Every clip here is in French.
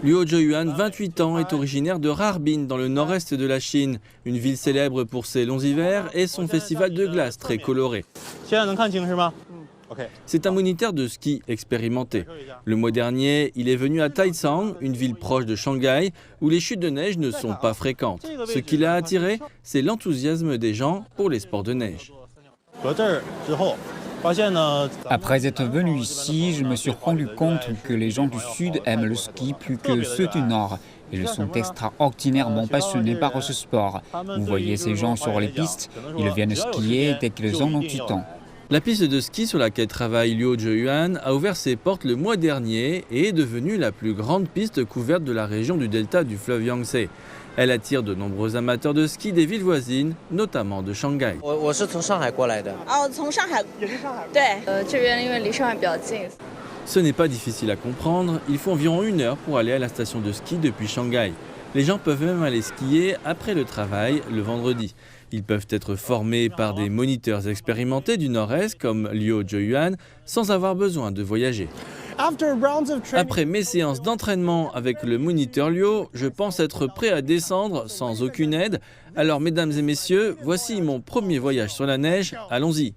Liu Zheyuan, 28 ans, est originaire de Harbin, dans le nord-est de la Chine, une ville célèbre pour ses longs hivers et son festival de glace très coloré. C'est un moniteur de ski expérimenté. Le mois dernier, il est venu à Taicang, une ville proche de Shanghai, où les chutes de neige ne sont pas fréquentes. Ce qui l'a attiré, c'est l'enthousiasme des gens pour les sports de neige. Après être venu ici, je me suis rendu compte que les gens du Sud aiment le ski plus que ceux du Nord. Ils sont extraordinairement passionnés par ce sport. Vous voyez ces gens sur les pistes, ils viennent skier dès qu'ils en ont du temps. La piste de ski sur laquelle travaille Liu Zheyuan a ouvert ses portes le mois dernier et est devenue la plus grande piste couverte de la région du delta du fleuve Yangtze. Elle attire de nombreux amateurs de ski des villes voisines, notamment de Shanghai. Ce n'est pas difficile à comprendre, il faut environ 1 heure pour aller à la station de ski depuis Shanghai. Les gens peuvent même aller skier après le travail le vendredi. Ils peuvent être formés par des moniteurs expérimentés du Nord-Est comme Liu Zheyuan sans avoir besoin de voyager. Après mes séances d'entraînement avec le moniteur Liu, je pense être prêt à descendre sans aucune aide. Alors mesdames et messieurs, voici mon premier voyage sur la neige, allons-y.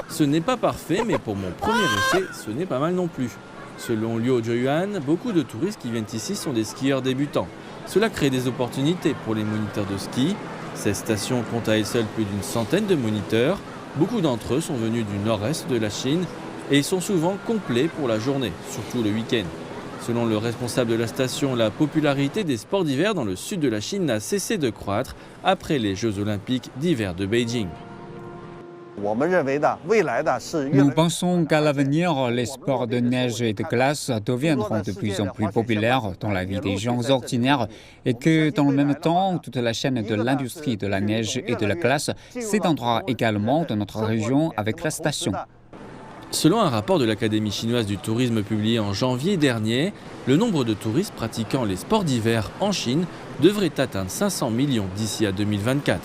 Ce n'est pas parfait, mais pour mon premier essai, ce n'est pas mal non plus. Selon Liu Zheyuan, beaucoup de touristes qui viennent ici sont des skieurs débutants. Cela crée des opportunités pour les moniteurs de ski. Cette station compte à elle seule plus d'une centaine de moniteurs. Beaucoup d'entre eux sont venus du nord-est de la Chine et ils sont souvent complets pour la journée, surtout le week-end. Selon le responsable de la station, la popularité des sports d'hiver dans le sud de la Chine n'a cessé de croître après les Jeux olympiques d'hiver de Beijing. Nous pensons qu'à l'avenir, les sports de neige et de glace deviendront de plus en plus populaires dans la vie des gens ordinaires et que, dans le même temps, toute la chaîne de l'industrie de la neige et de la glace s'étendra également dans notre région avec la station. Selon un rapport de l'Académie chinoise du tourisme publié en janvier dernier, le nombre de touristes pratiquant les sports d'hiver en Chine devrait atteindre 500 millions d'ici à 2024.